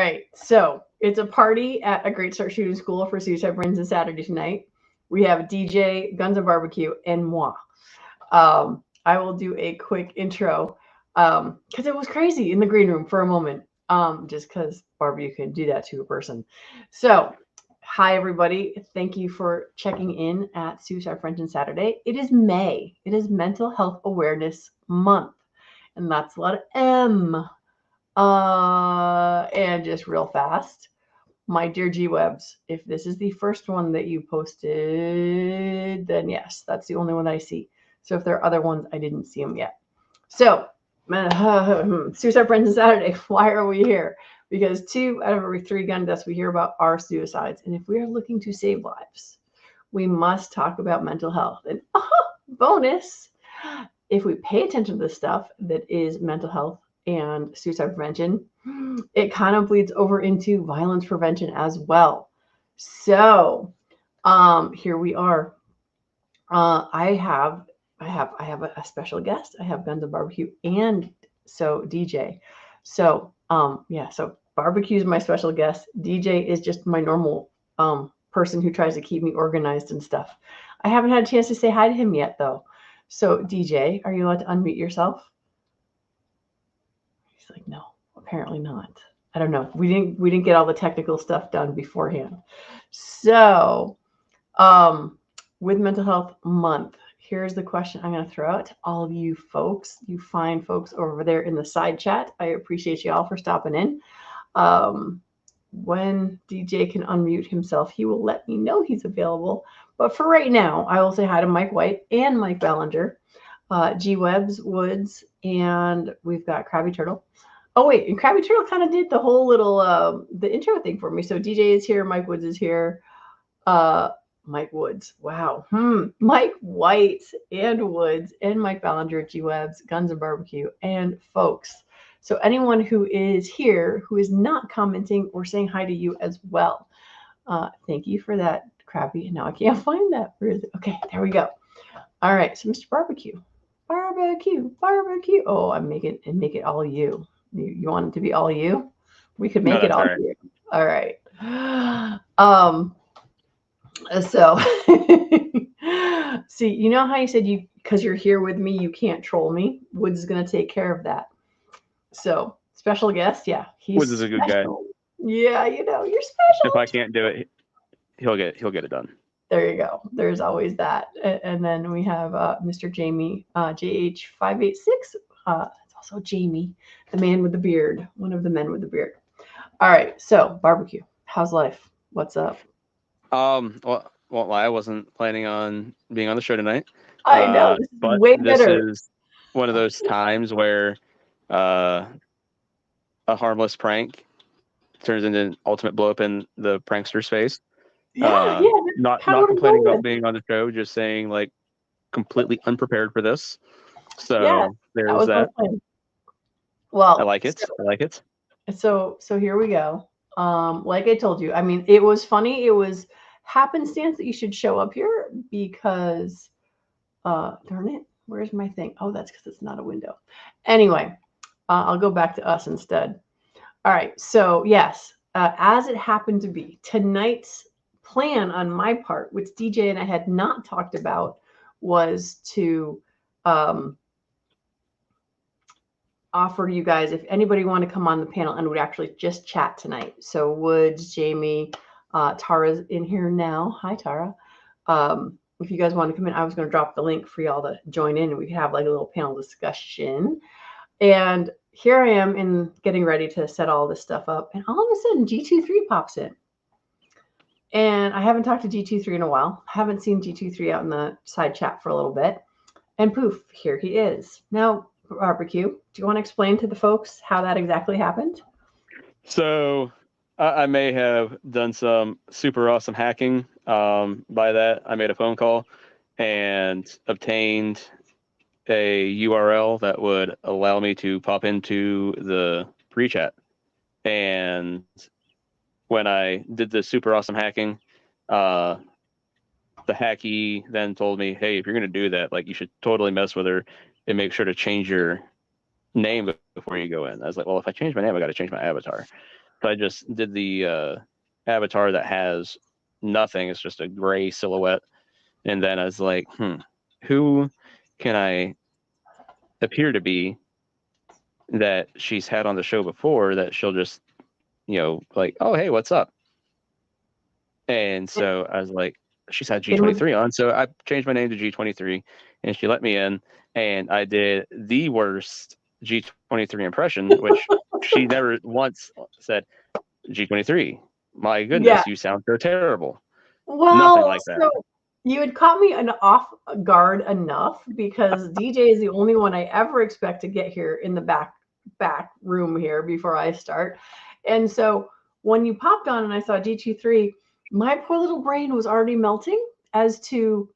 right. So it's a party at a Great Start Shooting School for Suicide Friends Saturday tonight. We have DJ, Guns and Barbecue, and moi. I will do a quick intro because it was crazy in the green room for a moment. Just because Barbie can do that to a person. So, hi everybody. Thank you for checking in at Suicide Prevention Saturday. It is May. It is Mental Health Awareness Month, and that's a lot of M. And just real fast, my dear G-Webs, if this is the first one that you posted, then yes, that's the only one I see. So if there are other ones, I didn't see them yet. So, Suicide Prevention Saturday, why are we here? Because 2 out of every 3 gun deaths we hear about are suicides. And if we are looking to save lives, we must talk about mental health. And bonus, if we pay attention to the stuff that is mental health and suicide prevention, it kind of bleeds over into violence prevention as well. So, here we are. I have a special guest. I have Guns and Barbecue and so DJ. So, so Barbecue is my special guest. DJ is just my normal person who tries to keep me organized and stuff. I haven't had a chance to say hi to him yet though. So, DJ, are you allowed to unmute yourself? He's like, no, apparently not. I don't know. We didn't get all the technical stuff done beforehand. So, with Mental Health Month, here's the question I'm going to throw out to all of you folks, you fine folks over there in the side chat. I appreciate you all for stopping in. When DJ can unmute himself, he will let me know he's available. But for right now, I will say hi to Mike White and Mike Ballinger, G-Webs, Woods, and we've got Krabby Turtle. Oh, wait, and Krabby Turtle kind of did the whole little, the intro thing for me. So DJ is here, Mike Woods is here. Mike Woods, wow. Mike White and Woods and Mike Ballinger, G-Webs, Guns and Barbecue, and folks. So anyone who is here who is not commenting or saying hi to you as well. Thank you for that, Krabby. Now I can't find that. Where is it? Okay, there we go. All right, so Mr. Barbecue. Oh, I make it all you. You want it to be all you? We could make it all right. You. All right. So, see, you know how you said because you're here with me, you can't troll me? Woods is going to take care of that. So, special guest, yeah. Woods is a good guy. Yeah, you're special. If I can't do it, he'll get it done. There you go. There's always that. And then we have Mr. Jamie, JH586. It's also Jamie, the man with the beard, one of the men with the beard. All right, so Barbecue, how's life? What's up? Well, I wasn't planning on being on the show tonight. I know, but way better. This is one of those times where a harmless prank turns into an ultimate blow up in the prankster's face. Not complaining about being on the show, just saying like completely unprepared for this. So there's that. Well, I like it. So here we go. Like I told you, I mean, it was funny. It was happenstance that you should show up here because, darn it, where's my thing? Oh, that's because it's not a window. Anyway, I'll go back to us instead. All right. So yes, as it happened to be, tonight's plan on my part, which DJ and I had not talked about, was to offer you guys, if anybody want to come on the panel and would actually just chat tonight. So Woods, Jamie, Tara's in here now. Hi, Tara. If you guys want to come in, I was going to drop the link for y'all to join in and we could have like a little panel discussion. And here I am in getting ready to set all this stuff up. And all of a sudden, G23 pops in. And I haven't talked to G23 in a while. Haven't seen G23 out in the side chat for a little bit. And poof, here he is. Now, Barbecue, do you want to explain to the folks how that exactly happened? So I may have done some super awesome hacking. By that, I made a phone call and obtained a URL that would allow me to pop into the pre-chat. And when I did the super awesome hacking, the hacky then told me, hey, if you're going to do that, like you should totally mess with her and make sure to change your name before you go in. I was like, well, if I change my name, I got to change my avatar. So I just did the avatar that has nothing. It's just a gray silhouette. And then I was like, who can I appear to be that she's had on the show before that she'll just, like, oh, hey, what's up? And so I was like, she's had G23 on. So I changed my name to G23 and she let me in. And I did the worst G23 impression, which she never once said, G23. My goodness, you sound so terrible. Well, nothing like that. So you had caught me off guard enough because DJ is the only one I ever expect to get here in the back room here before I start. And so when you popped on and I saw G23, my poor little brain was already melting as to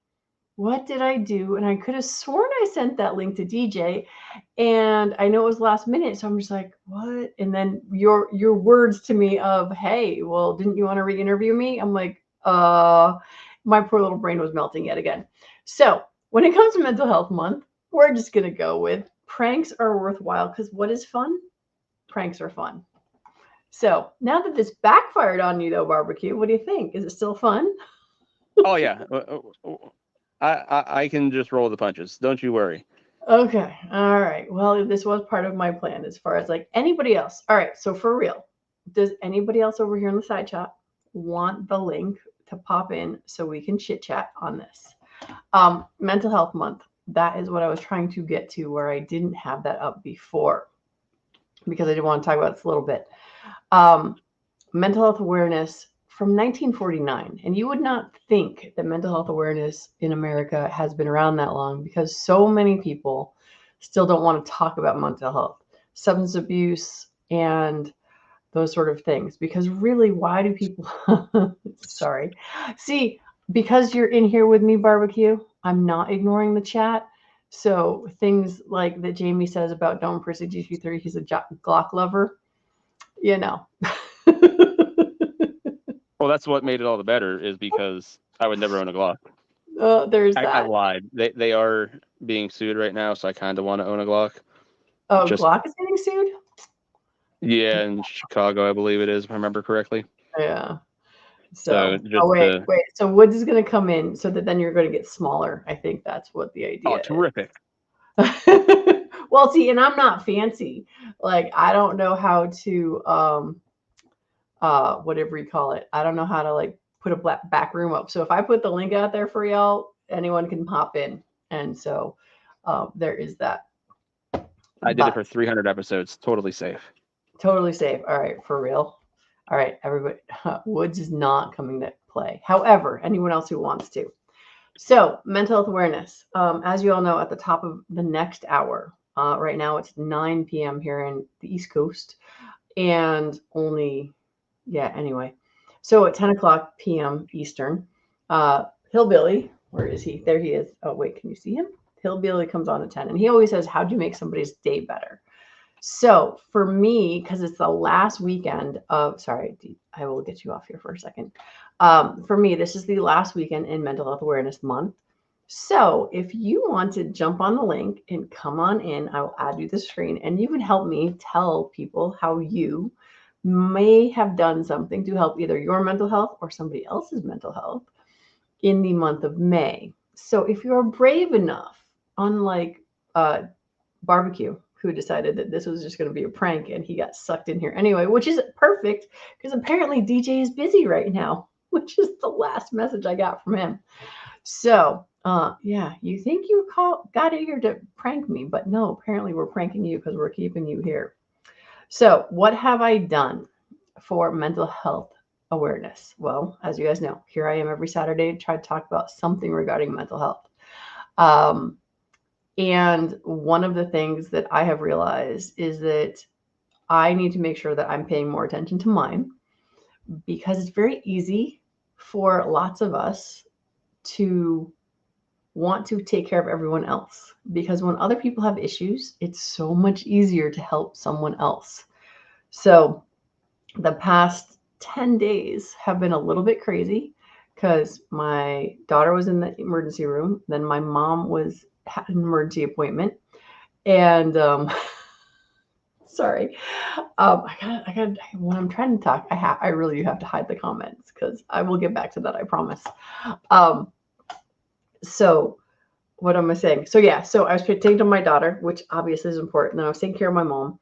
what did I do? And I could have sworn I sent that link to DJ, and I know it was last minute, so I'm just like, what? And then your words to me of, hey, well, didn't you want to re-interview me? I'm like, my poor little brain was melting yet again. So when it comes to Mental Health Month, we're just gonna go with pranks are worthwhile, because what is fun? Pranks are fun. So now that this backfired on you though, Barbecue, what do you think? Is it still fun? Oh yeah. I can just roll the punches. Don't you worry. Okay. All right. Well, this was part of my plan as far as like anybody else. All right. So for real, does anybody else over here in the side chat want the link to pop in so we can chit chat on this? Mental Health Month. That is what I was trying to get to, where I didn't have that up before because I did want to talk about this a little bit. Mental health awareness from 1949. And you would not think that mental health awareness in America has been around that long, because so many people still don't want to talk about mental health, substance abuse, and those sort of things. Because really, why do people, sorry. See, because you're in here with me, Barbecue, I'm not ignoring the chat. So things like that Jamie says about don't pursue G23, he's a Glock lover, Well, that's what made it all the better, is because I would never own a Glock. There's that. I lied. They are being sued right now, so I kind of want to own a Glock. Oh, Glock is getting sued? Yeah, in Chicago, I believe it is, if I remember correctly. Yeah. So wait. So Woods is going to come in so that then you're going to get smaller. I think that's what the idea is. Terrific. Well, see, and I'm not fancy. Like, I don't know how to whatever you call it. I don't know how to like put a back room up. So if I put the link out there for y'all, anyone can pop in. And so there is that. I did it for 300 episodes. Totally safe. Totally safe. All right, for real. All right, everybody. Woods is not coming to play. However, anyone else who wants to. So mental health awareness. As you all know, at the top of the next hour, right now it's 9 p.m. here in the East Coast, and anyway. So at 10 o'clock p.m. Eastern, Hillbilly, where is he? There he is. Oh, wait, can you see him? Hillbilly comes on at 10, and he always says, how'd you make somebody's day better? So for me, because it's the last weekend of, sorry, I will get you off here for a second. For me, this is the last weekend in Mental Health Awareness Month. So if you want to jump on the link and come on in, I will add you the screen, and you can help me tell people how you may have done something to help either your mental health or somebody else's mental health in the month of May. So if you're brave enough, unlike Barbecue, who decided that this was just going to be a prank and he got sucked in here anyway, which is perfect because apparently DJ is busy right now, which is the last message I got from him. So you think you got it here to prank me, but no, apparently we're pranking you because we're keeping you here. So what have I done for mental health awareness? Well, as you guys know, here I am every Saturday to try to talk about something regarding mental health. And one of the things that I have realized is that I need to make sure that I'm paying more attention to mine, because it's very easy for lots of us to want to take care of everyone else. Because when other people have issues, it's so much easier to help someone else. So the past 10 days have been a little bit crazy because my daughter was in the emergency room. Then my mom had an emergency appointment. And Sorry. When I'm trying to talk, I really do have to hide the comments because I will get back to that, I promise. So what am I saying? So yeah, so I was taking to my daughter, which obviously is important. Then I was taking care of my mom.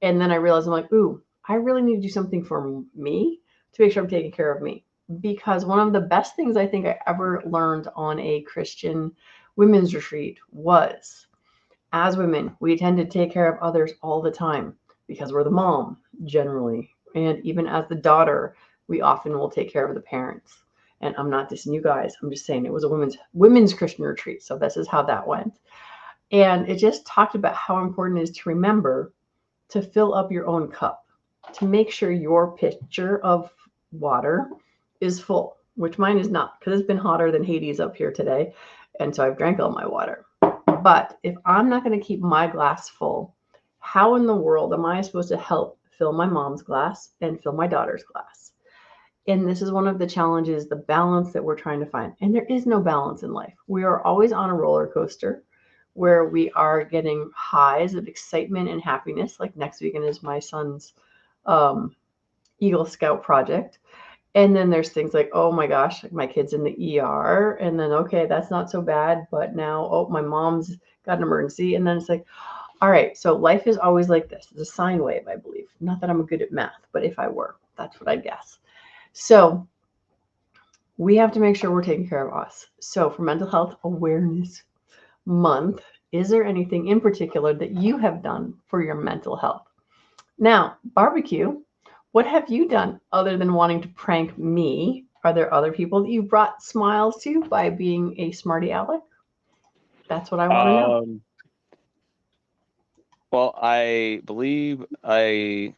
And then I realized I'm like, ooh, I really need to do something for me to make sure I'm taking care of me. Because one of the best things I think I ever learned on a Christian women's retreat was, as women, we tend to take care of others all the time because we're the mom generally. And even as the daughter, we often will take care of the parents. And I'm not dissing you guys. I'm just saying it was a women's Christian retreat. So this is how that went. And it just talked about how important it is to remember to fill up your own cup, to make sure your pitcher of water is full, which mine is not, because it's been hotter than Hades up here today. And so I've drank all my water. But if I'm not going to keep my glass full, how in the world am I supposed to help fill my mom's glass and fill my daughter's glass? And this is one of the challenges, the balance that we're trying to find. And there is no balance in life. We are always on a roller coaster where we are getting highs of excitement and happiness. Like next weekend is my son's Eagle Scout project. And then there's things like, oh my gosh, my kid's in the ER. And then, okay, that's not so bad. But now, oh, my mom's got an emergency. And then it's like, all right, so life is always like this. It's a sine wave, I believe. Not that I'm good at math, but if I were, that's what I'd guess. So we have to make sure we're taking care of us. So for Mental Health Awareness Month, is there anything in particular that you have done for your mental health? Now, barbecue, what have you done other than wanting to prank me? Are there other people that you brought smiles to by being a smarty aleck? That's what I want to know. Well, I believe I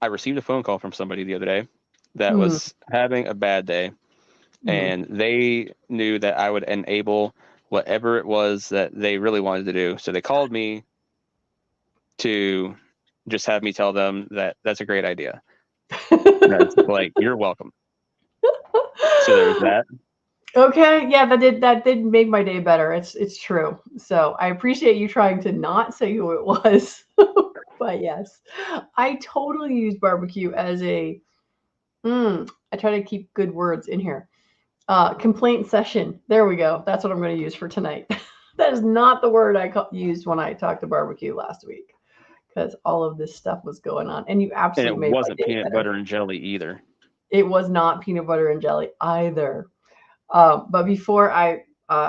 received a phone call from somebody the other day that was having a bad day, and they knew that I would enable whatever it was that they really wanted to do. So they called me to just have me tell them that that's a great idea. That's like, you're welcome. So there's that. Okay, yeah, that did make my day better. It's true. So I appreciate you trying to not say who it was. But yes, I totally use barbecue as a I try to keep good words in here. Complaint session. There we go. That's what I'm going to use for tonight. That is not the word I used when I talked to barbecue last week, because all of this stuff was going on. And you absolutely made my day better. And it wasn't peanut butter and jelly either. It was not peanut butter and jelly either. But before I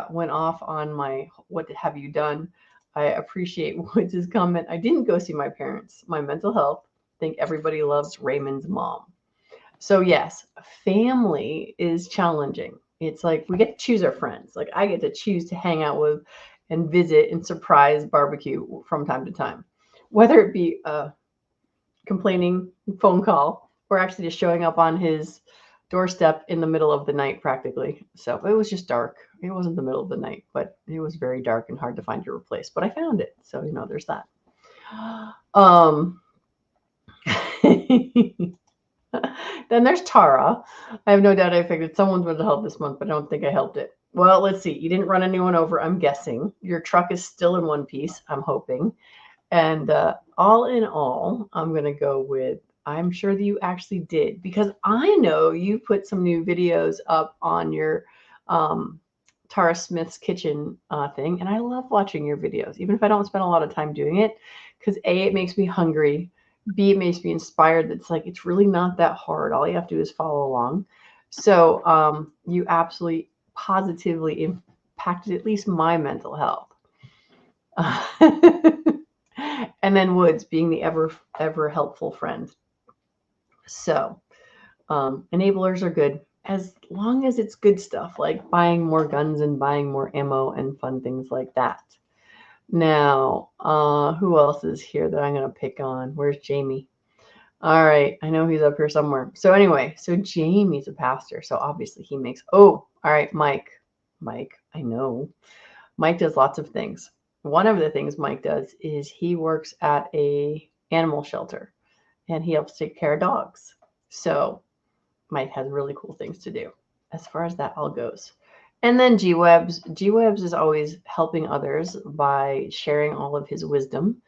went off on my what have you done, I appreciate Woods' comment. I didn't go see my parents. My mental health. I think everybody loves Raymond's mom. So yes, family is challenging. It's like we get to choose our friends. Like I get to choose to hang out with and visit and surprise barbecue from time to time, whether it be a complaining phone call or actually just showing up on his doorstep in the middle of the night practically. So it was just dark. It wasn't the middle of the night, but it was very dark and hard to find your place. But I found it. So, there's that. Then there's Tara. I have no doubt I affected someone's mental health this month, but I don't think I helped it. Well, let's see. You didn't run anyone over, I'm guessing. Your truck is still in one piece, I'm hoping. And all in all, I'm going to go with, I'm sure that you actually did, because I know you put some new videos up on your Tara Smith's kitchen thing. And I love watching your videos, even if I don't spend a lot of time doing it, because A, it makes me hungry. B, it makes me inspired. It's like, it's really not that hard. All you have to do is follow along. So you absolutely positively impacted at least my mental health. And then Woods being the ever helpful friend. So enablers are good as long as it's good stuff, like buying more guns and buying more ammo and fun things like that. Now, who else is here that I'm going to pick on? Where's Jamie? All right. I know he's up here somewhere. So anyway, so Jamie's a pastor. So obviously he makes, all right, Mike, I know. Mike does lots of things. One of the things Mike does is he works at a animal shelter and he helps take care of dogs. So Mike has really cool things to do as far as that all goes. And then G-Webs is always helping others by sharing all of his wisdom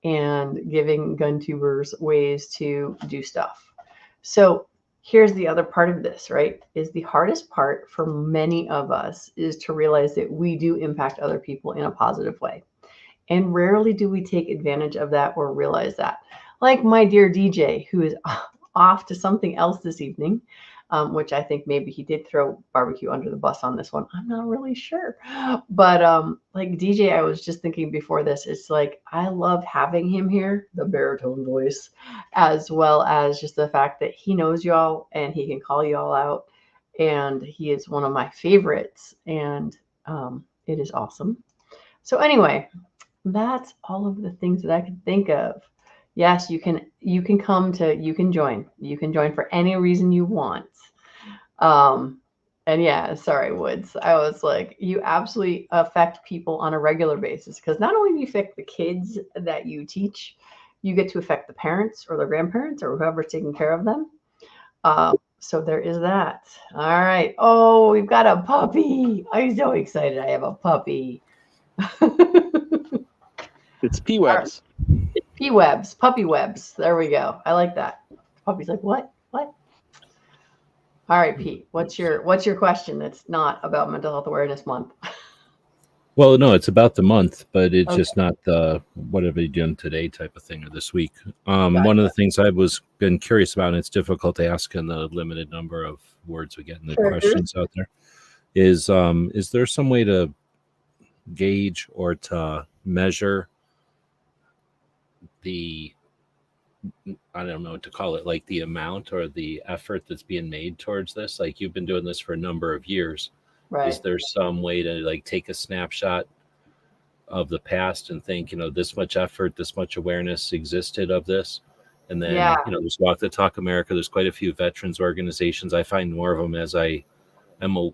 and giving gun tubers ways to do stuff. So here's the other part of this, right? Is the hardest part for many of us is to realize that we do impact other people in a positive way. And rarely do we take advantage of that or realize that. Like my dear DJ, who is off to something else this evening, which I think maybe he did throw barbecue under the bus on this one. I'm not really sure. But like DJ, I was just thinking before this, it's like I love having him here, the baritone voice, as well as just the fact that he knows y'all and he can call y'all out. And he is one of my favorites. And it is awesome. So anyway, that's all of the things that I can think of. Yes, you can join. You can join for any reason you want. And yeah, sorry, Woods. I was like, you absolutely affect people on a regular basis because not only do you affect the kids that you teach, you get to affect the parents or the grandparents or whoever's taking care of them. So there is that. All right. Oh, we've got a puppy. I'm so excited. I have a puppy. It's P-Webs. P-Webs, puppy webs. There we go. I like that. Puppy's like, what? What? All right, Pete. What's your question that's not about Mental Health Awareness Month? Well, no, it's about the month, but it's Okay. just not the what have you done today type of thing or this week. One of the things I was been curious about, and it's difficult to ask in the limited number of words we get in the questions out there, is there some way to gauge or to measure the, I don't know what to call it, like the amount or the effort that's being made towards this? Like you've been doing this for a number of years. Right. Is there some way to like take a snapshot of the past and think, this much effort, this much awareness existed of this? And then, there's Walk the Talk America. There's quite a few veterans organizations. I find more of them as I am,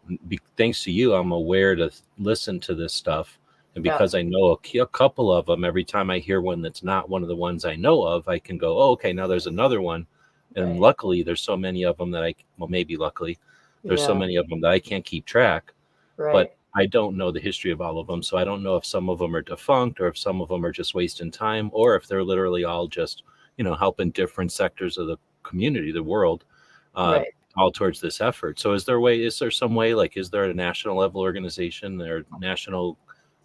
thanks to you, I'm aware to listen to this stuff. And because I know a couple of them, every time I hear one that's not one of the ones I know of, I can go, oh, okay, now there's another one. And luckily, there's so many of them that maybe luckily, there's so many of them that I can't keep track. Right. But I don't know the history of all of them. So I don't know if some of them are defunct or if some of them are just wasting time or if they're literally all just, helping different sectors of the community, the world, all towards this effort. So is there some way, like, is there a national level organization or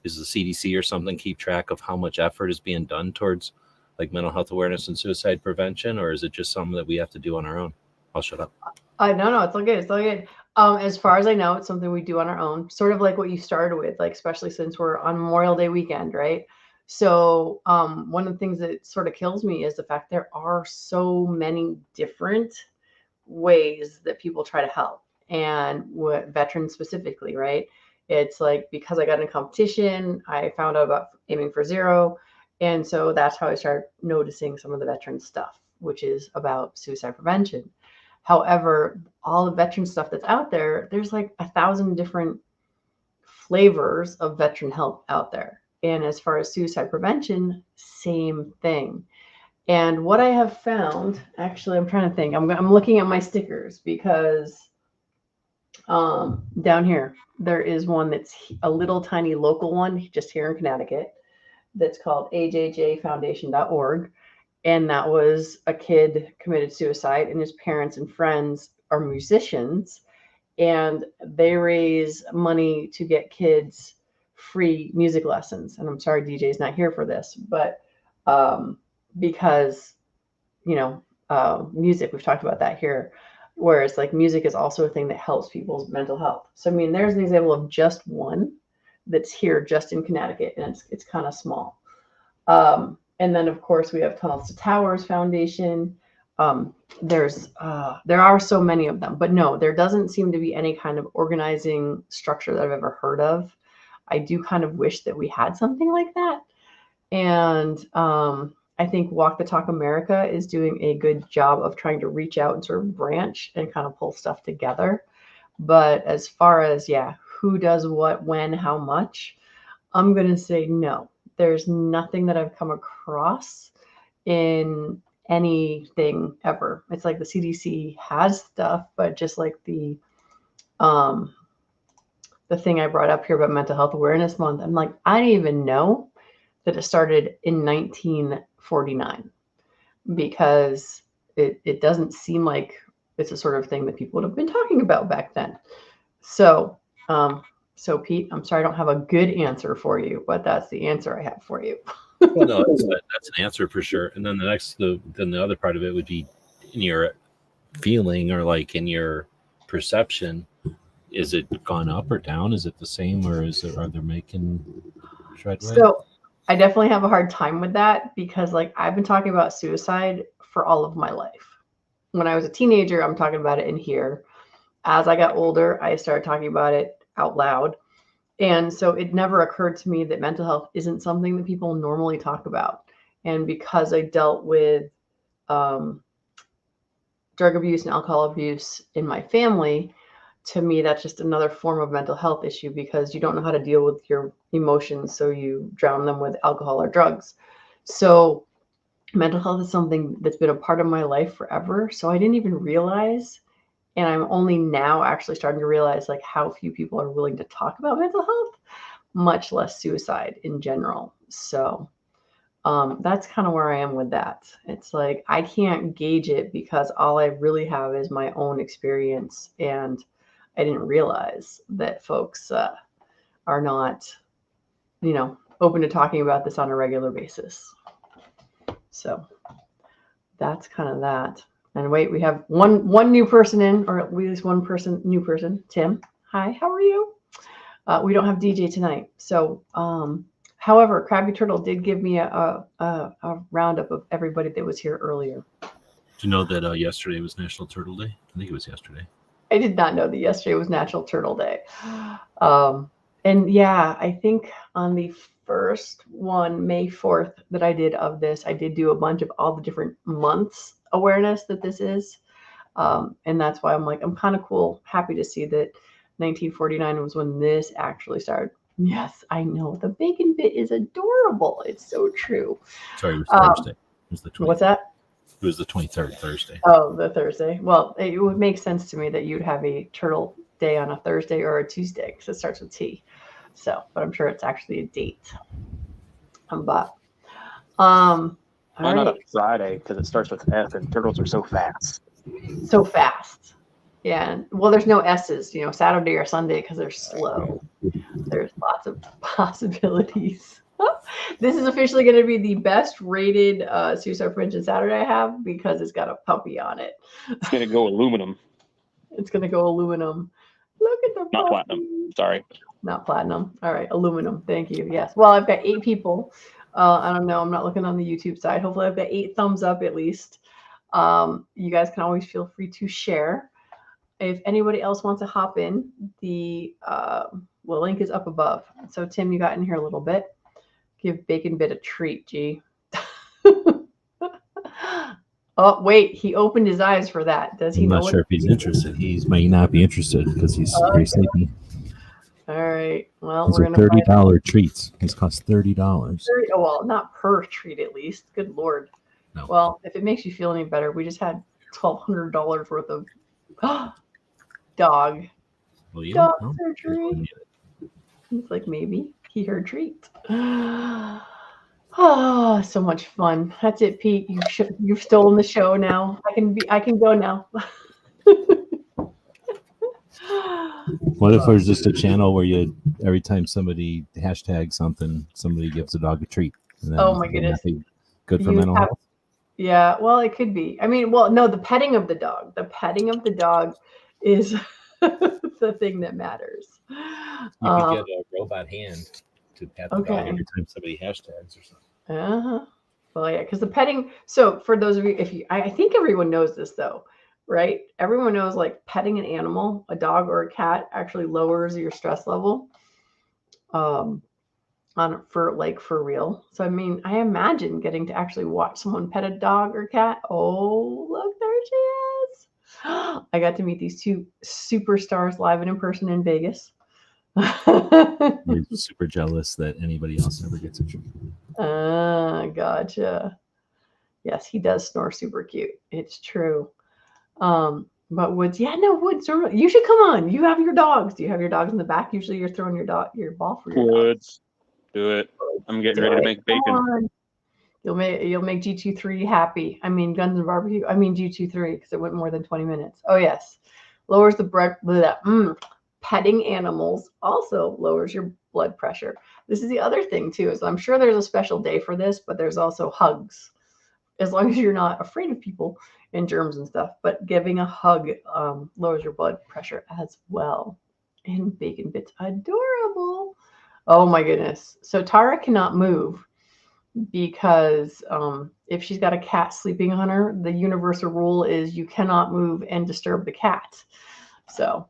is the CDC or something keep track of how much effort is being done towards like mental health awareness and suicide prevention? Or is it just something that we have to do on our own? I'll shut up. No, it's all good. It's all good. As far as I know, it's something we do on our own, sort of like what you started with, like, especially since we're on Memorial Day weekend, right? So one of the things that sort of kills me is the fact there are so many different ways that people try to help, and what veterans specifically, right? It's like, because I got in a competition, I found out about Aiming for Zero. And so that's how I started noticing some of the veteran stuff, which is about suicide prevention. However, all the veteran stuff that's out there, there's like 1,000 different flavors of veteran help out there. And as far as suicide prevention, same thing. And what I have found, actually, I'm trying to think, I'm looking at my stickers because down here, there is one that's a little tiny local one just here in Connecticut that's called ajjfoundation.org. And that was a kid committed suicide, and his parents and friends are musicians, and they raise money to get kids free music lessons. And I'm sorry, DJ's not here for this, but because, music, we've talked about that here, whereas like music is also a thing that helps people's mental health. So, I mean, there's an example of just one that's here just in Connecticut, and it's kind of small. And then, of course, we have Tunnels to Towers Foundation. There are so many of them, but no, there doesn't seem to be any kind of organizing structure that I've ever heard of. I do kind of wish that we had something like that. And I think Walk the Talk America is doing a good job of trying to reach out and sort of branch and kind of pull stuff together. But as far as, who does what, when, how much, I'm going to say no. There's nothing that I've come across in anything ever. It's like the CDC has stuff, but just like the thing I brought up here about Mental Health Awareness Month, I'm like, I didn't even know that it started in 49 because it doesn't seem like it's a sort of thing that people would have been talking about back then. So, so Pete, I'm sorry I don't have a good answer for you, but that's the answer I have for you. Well, no, that's an answer for sure. And then the other part of it would be in your feeling or like in your perception. Is it gone up or down? Is it the same, or are they making treadway? So I definitely have a hard time with that because like I've been talking about suicide for all of my life. When I was a teenager, I'm talking about it in here. As I got older, I started talking about it out loud. And so it never occurred to me that mental health isn't something that people normally talk about. And because I dealt with drug abuse and alcohol abuse in my family, to me, that's just another form of mental health issue because you don't know how to deal with your emotions. So you drown them with alcohol or drugs. So mental health is something that's been a part of my life forever. So I didn't even realize. And I'm only now actually starting to realize like how few people are willing to talk about mental health, much less suicide in general. So that's kind of where I am with that. It's like I can't gauge it because all I really have is my own experience. And I didn't realize that folks are not, open to talking about this on a regular basis. So that's kind of that. And wait, we have one new person in, or at least new person, Tim. Hi, how are you? We don't have DJ tonight. So, however, Krabby Turtle did give me a roundup of everybody that was here earlier. Do you know that yesterday was National Turtle Day? I think it was yesterday. I did not know that yesterday was National Turtle Day. And yeah, I think on the first one, May 4th, that I did of this, I did do a bunch of all the different months awareness that this is. And that's why I'm like, I'm kind of happy to see that 1949 was when this actually started. Yes, I know. The bacon bit is adorable. It's so true. Sorry, it was Thursday. It was the 23rd. What's that? It was the 23rd, Thursday. Oh, the Thursday. Well, it would make sense to me that you'd have a turtle day on a Thursday or a Tuesday because it starts with T. So, but I'm sure it's actually a date. But, why not a Friday? Because it starts with F and turtles are so fast. So fast. Yeah. Well, there's no S's, Saturday or Sunday because they're slow. There's lots of possibilities. This is officially going to be the best rated Suicide Prevention Saturday I have because it's got a puppy on it. It's going to go aluminum. It's going to go aluminum. Look at the Not puppy. platinum. Sorry. Not platinum. All right. Aluminum. Thank you. Yes. Well, I've got 8 people. I don't know. I'm not looking on the YouTube side. Hopefully I've got 8 thumbs up at least. You guys can always feel free to share. If anybody else wants to hop in, the link is up above. So Tim, you got in here a little bit. Give Bacon Bit a treat, G. Oh, wait. He opened his eyes for that. Does he know? I'm not sure if he's interested. He might not be interested because he's very sleepy. All right. Well, These we're are going to $30 treats. These cost $30. Oh, well, not per treat at least. Good Lord. No. Well, if it makes you feel any better, we just had $1,200 worth of dog surgery. It's like maybe he heard treat. Oh, so much fun. That's it, Pete. You've stolen the show now. I can go now. What if there's just a channel where every time somebody hashtags something, somebody gives a dog a treat? And then Oh my goodness. Good for mental health? Yeah, well, it could be. I mean, well, no, the petting of the dog. The petting of the dog is the thing that matters. You could get a robot hand to pat the dog every time somebody hashtags or something. Uh-huh. Well, yeah, because the petting. So for those of you, I think everyone knows this though, right? Everyone knows like petting an animal, a dog or a cat, actually lowers your stress level. For real. So I mean, I imagine getting to actually watch someone pet a dog or cat. Oh, look, there she is. I got to meet these 2 superstars live and in person in Vegas. I'm super jealous that anybody else never gets a treat. Gotcha. Yes, he does snore super cute. It's true. But Woods, you should come on. You have your dogs. Do you have your dogs in the back? Usually you're throwing your ball for your Woods. Do it. I'm getting ready to make bacon. You'll make G23 happy. I mean, Guns and Barbecue. I mean, G23 because it went more than 20 minutes. Oh yes, lowers the blood. Petting animals also lowers your blood pressure. This is the other thing too. Is I'm sure there's a special day for this, but there's also hugs. As long as you're not afraid of people and germs and stuff, but giving a hug lowers your blood pressure as well. And Bacon Bits, adorable. Oh my goodness. So Tara cannot move because if she's got a cat sleeping on her, the universal rule is you cannot move and disturb the cat. So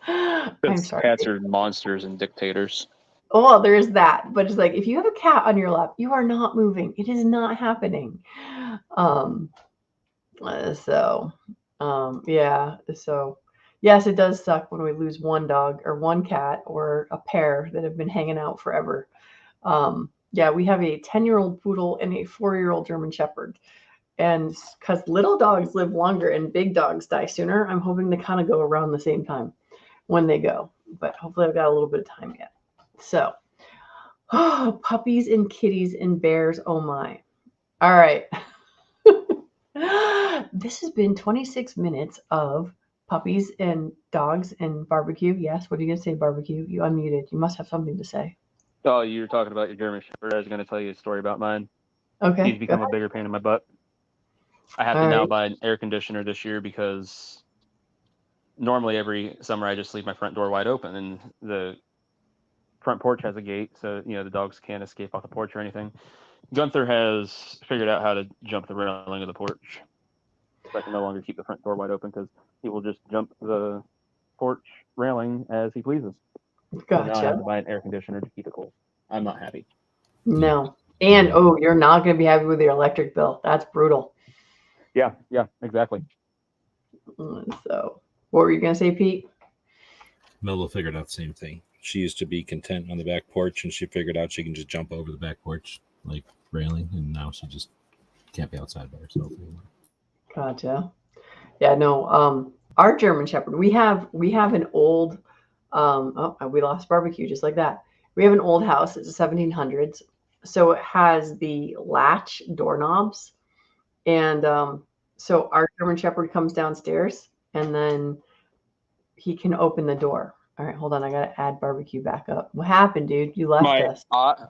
I'm sorry. Cats are monsters and dictators. Oh, well, there is that. But it's like if you have a cat on your lap, you are not moving. It is not happening. Yeah. So yes, it does suck when we lose one dog or one cat or a pair that have been hanging out forever. Yeah, we have a 10-year-old poodle and a 4-year-old German Shepherd. And because little dogs live longer and big dogs die sooner, I'm hoping to kind of go around the same time when they go. But hopefully I've got a little bit of time yet. So, puppies and kitties and bears. Oh my. All right. This has been 26 minutes of puppies and dogs and barbecue. Yes. What are you going to say, barbecue? You unmuted. You must have something to say. Oh, you were talking about your German Shepherd. I was going to tell you a story about mine. Okay. He's become a bigger pain in my butt. I have to now buy an air conditioner this year because normally every summer I just leave my front door wide open and the front porch has a gate, so the dogs can't escape off the porch or anything. Gunther has figured out how to jump the railing of the porch. So I can no longer keep the front door wide open because he will just jump the porch railing as he pleases. Gotcha. So now I have to buy an air conditioner to keep it cool. I'm not happy. No. And you're not going to be happy with your electric bill. That's brutal. Yeah, exactly. So, what were you going to say, Pete? Mel figured out the same thing. She used to be content on the back porch, and she figured out she can just jump over the back porch, like railing, and now she just can't be outside by herself anymore. Gotcha. Yeah, no. Our German Shepherd, we have an old. We lost barbecue just like that. We have an old house. It's the 1700s, so it has the latch doorknobs, and so our German Shepherd comes downstairs, and then he can open the door. All right, hold on. I got to add barbecue back up. What happened, dude? You left us.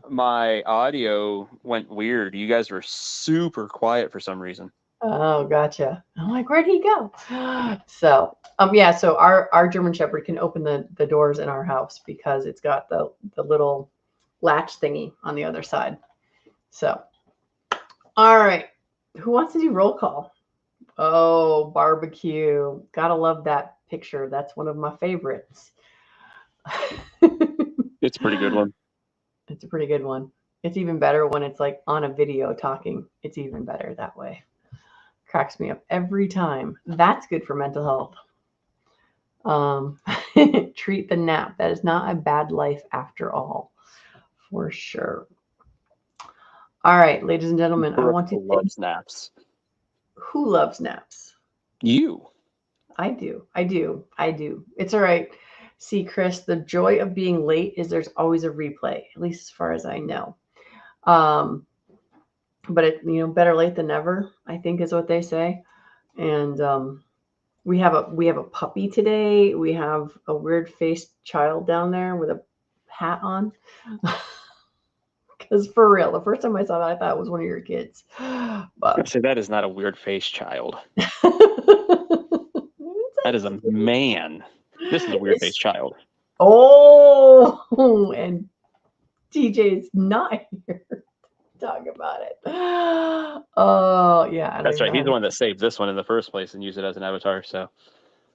My audio went weird. You guys were super quiet for some reason. Oh, gotcha. I'm like, where'd he go? So, so our German Shepherd can open the doors in our house because it's got the little latch thingy on the other side. So, all right. Who wants to do roll call? Oh, barbecue. Gotta love that picture. That's one of my favorites. It's a pretty good one. It's a pretty good one. It's even better when it's like on a video talking. It's even better that way. Cracks me up every time. That's good for mental health. Treat the nap. That is not a bad life after all, for sure. All right, ladies and gentlemen, I want to love naps. Who loves naps? You. I do. It's all right. See, Chris, the joy of being late is there's always a replay, at least as far as I know. But it, better late than never, I think is what they say. And we have a puppy today. We have a weird faced child down there with a hat on. Because for real, the first time I saw that, I thought it was one of your kids. But so that is not a weird faced child. That is a man. This is a weird faced child. Oh, and TJ is not here to talk about it. Oh, yeah. That's right. He's the one that saved this one in the first place and used it as an avatar. So,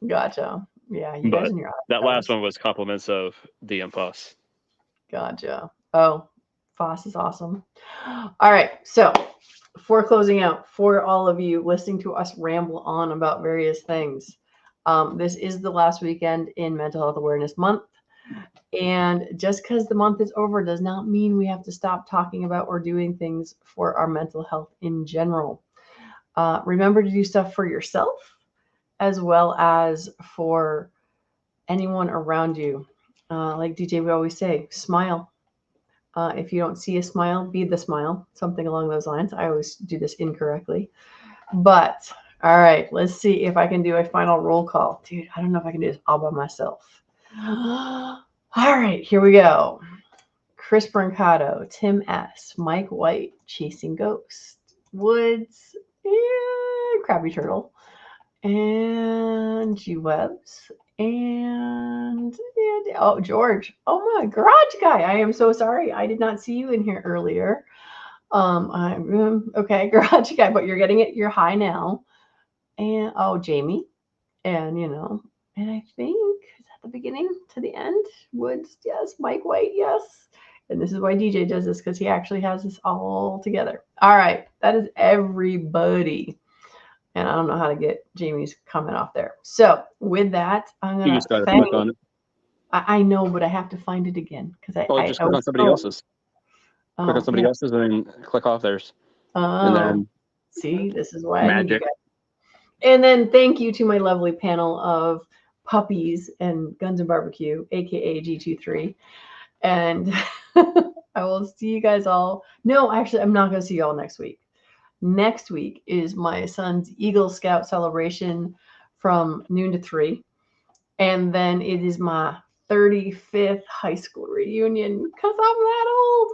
gotcha. Yeah, you guys and your avatars. That last one was compliments of DM Foss. Gotcha. Oh, Foss is awesome. All right. So, for closing out, for all of you listening to us ramble on about various things, this is the last weekend in Mental Health Awareness Month. And just because the month is over does not mean we have to stop talking about or doing things for our mental health in general. Remember to do stuff for yourself as well as for anyone around you. Like DJ would always say, smile. If you don't see a smile, be the smile. Something along those lines. I always do this incorrectly. But, all right, let's see if I can do a final roll call. Dude, I don't know if I can do this all by myself. All right, here we go. Chris Brancato, Tim S., Mike White, Chasing Ghost, Woods, and Krabby Turtle, and G Webs, and oh, George. Oh my garage guy. I am so sorry. I did not see you in here earlier. I'm okay, garage guy, but you're getting it. You're high now. And oh, Jamie. And and I think is that the beginning to the end? Woods, yes. Mike White, yes. And this is why DJ does this, because he actually has this all together. All right, that is everybody. And I don't know how to get Jamie's comment off there. So with that, I'm gonna. You just gotta click on it. I know, but I have to find it again because just click on somebody else's. Click on somebody else's and then click off theirs. And then see, this is why magic. And then thank you to my lovely panel of puppies and Guns and Barbecue, aka G23. And I will see you guys all. No, actually, I'm not going to see you all next week. Next week is my son's Eagle Scout celebration from noon to 3. And then it is my 35th high school reunion because I'm that old.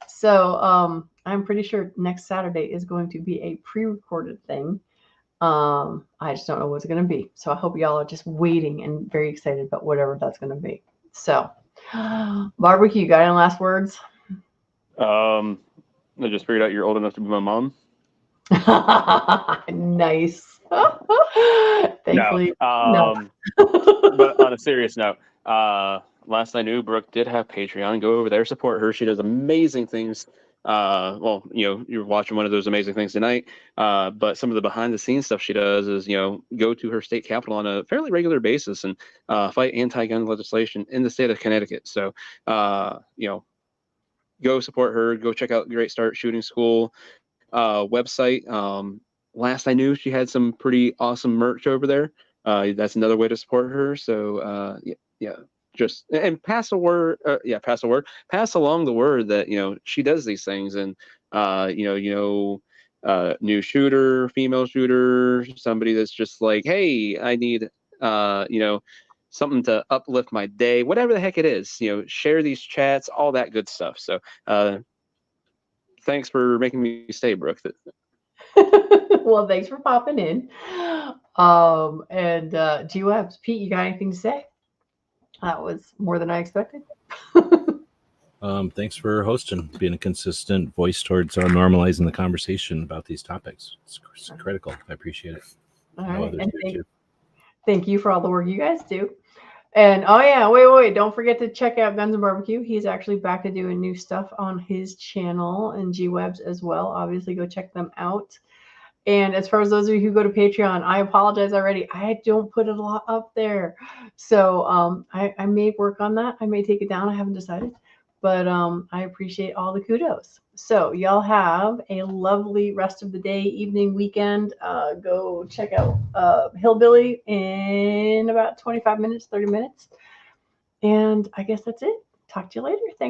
So I'm pretty sure next Saturday is going to be a pre-recorded thing. I just don't know what it's going to be. So I hope y'all are just waiting and very excited about whatever that's going to be. So Barbecue, you got any last words? I just figured out you're old enough to be my mom. Nice. Thankfully, no. But on a serious note, last I knew, Brooke did have Patreon. Go over there, support her. She does amazing things. Well, you're watching one of those amazing things tonight. But some of the behind the scenes stuff she does is, go to her state capitol on a fairly regular basis and fight anti-gun legislation in the state of Connecticut. So, go support her. Go check out Great Start Shooting School website. Last I knew, she had some pretty awesome merch over there. That's another way to support her. So, just and pass along the word that she does these things, and new shooter, female shooter, somebody that's just like, hey, I need something to uplift my day, whatever the heck it is. Share these chats, all that good stuff. So thanks for making me stay, Brooke. Well, thanks for popping in. And G-Webs, Pete, you got anything to say? That was more than I expected. Thanks for hosting, being a consistent voice towards normalizing the conversation about these topics. It's critical. I appreciate it. All right. And thank you for all the work you guys do. And wait, don't forget to check out Guns and Barbecue. He's actually back to doing new stuff on his channel and G-Webs as well. Obviously, go check them out. And as far as those of you who go to Patreon, I apologize already. I don't put a lot up there. So I may work on that. I may take it down. I haven't decided. But I appreciate all the kudos. So y'all have a lovely rest of the day, evening, weekend. Go check out Hillbilly in about 25 minutes, 30 minutes. And I guess that's it. Talk to you later. Thanks.